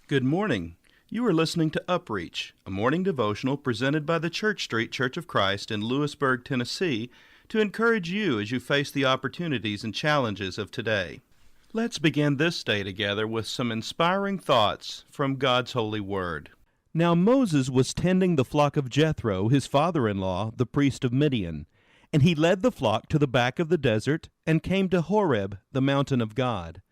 Good morning. You are listening to UpReach, a morning devotional presented by the Church Street Church of Christ in Lewisburg, Tennessee, to encourage you as you face the opportunities and challenges of today. Let's begin this day together with some inspiring thoughts from God's holy word. Now Moses was tending the flock of Jethro, his father-in-law, the priest of Midian, and he led the flock to the back of the desert and came to Horeb, the mountain of God.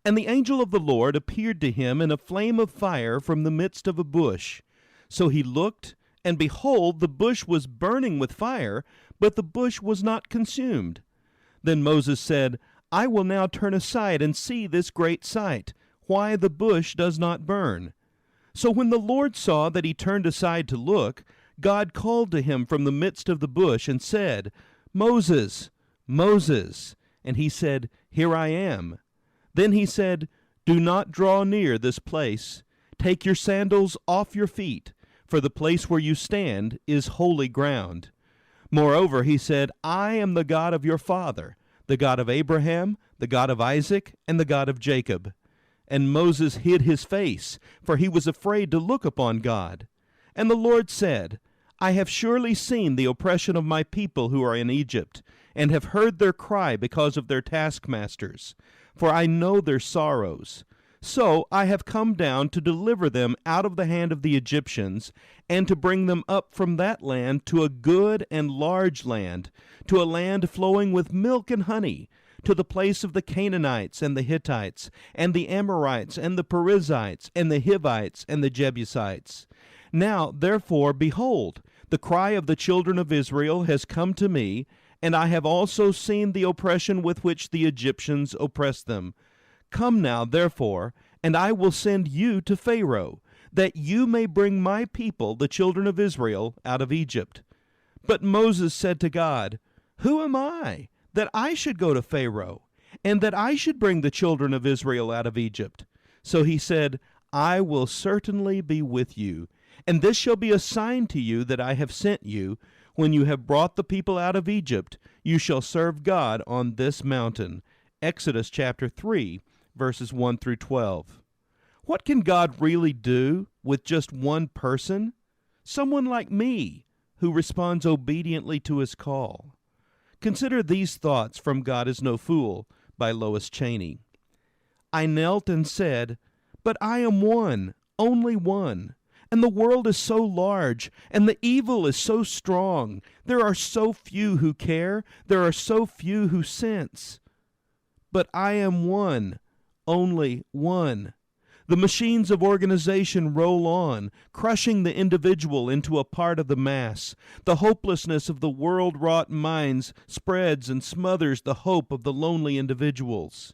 And the angel of the Lord appeared to him in a flame of fire from the midst of a bush. So he looked, and behold, the bush was burning with fire, but the bush was not consumed. Then Moses said, I will now turn aside and see this great sight, why the bush does not burn. So when the Lord saw that he turned aside to look, God called to him from the midst of the bush and said, Moses, Moses. And he said, Here I am. Then he said, Do not draw near this place. Take your sandals off your feet, for the place where you stand is holy ground. Moreover, he said, I am the God of your father, the God of Abraham, the God of Isaac, and the God of Jacob. And Moses hid his face, for he was afraid to look upon God. And the Lord said, I have surely seen the oppression of my people who are in Egypt, and have heard their cry because of their taskmasters. For I know their sorrows. So I have come down to deliver them out of the hand of the Egyptians, and to bring them up from that land to a good and large land, to a land flowing with milk and honey, to the place of the Canaanites and the Hittites, and the Amorites and the Perizzites, and the Hivites and the Jebusites. Now, therefore, behold, the cry of the children of Israel has come to me, and I have also seen the oppression with which the Egyptians oppress them. Come now, therefore, and I will send you to Pharaoh, that you may bring my people, the children of Israel, out of Egypt. But Moses said to God, Who am I, that I should go to Pharaoh, and that I should bring the children of Israel out of Egypt? So he said, I will certainly be with you, and this shall be a sign to you that I have sent you. When you have brought the people out of Egypt, you shall serve God on this mountain. Exodus chapter 3, verses 1 through 12. What can God really do with just one person? Someone like me, who responds obediently to his call. Consider these thoughts from God is No Fool by Lois Cheney. I knelt and said, But I am one, only one. And the world is so large, and the evil is so strong. There are so few who care. There are so few who sense. But I am one, only one. The machines of organization roll on, crushing the individual into a part of the mass. The hopelessness of the world-wrought minds spreads and smothers the hope of the lonely individuals.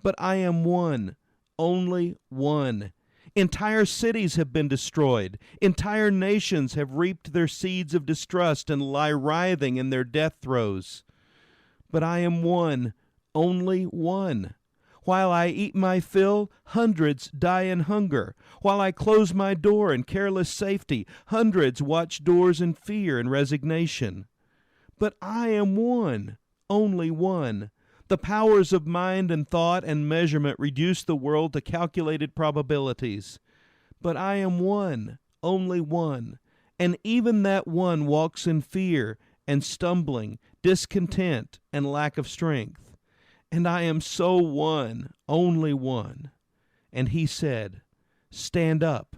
But I am one, only one. Entire cities have been destroyed. Entire nations have reaped their seeds of distrust and lie writhing in their death throes. But I am one, only one. While I eat my fill, hundreds die in hunger. While I close my door in careless safety, hundreds watch doors in fear and resignation. But I am one, only one. The powers of mind and thought and measurement reduce the world to calculated probabilities. But I am one, only one, and even that one walks in fear and stumbling, discontent and lack of strength. And I am so one, only one. And he said, Stand up,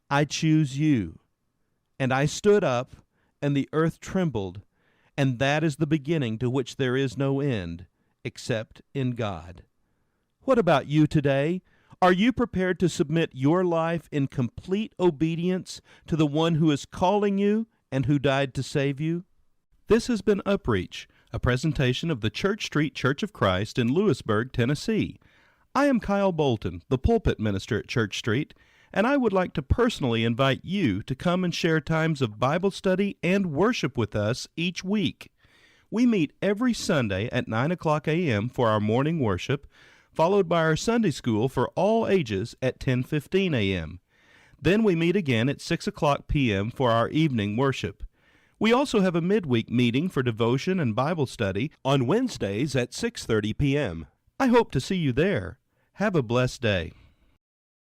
I choose you. And I stood up, and the earth trembled, and that is the beginning to which there is no end, except in God. What about you today? Are you prepared to submit your life in complete obedience to the one who is calling you and who died to save you? This has been UpReach, a presentation of the Church Street Church of Christ in Lewisburg, Tennessee. I am Kyle Bolton, the pulpit minister at Church Street, and I would like to personally invite you to come and share times of Bible study and worship with us each week. We meet every Sunday at 9 o'clock a.m. for our morning worship, followed by our Sunday school for all ages at 10:15 a.m. Then we meet again at 6 o'clock p.m. for our evening worship. We also have a midweek meeting for devotion and Bible study on Wednesdays at 6:30 p.m. I hope to see you there. Have a blessed day.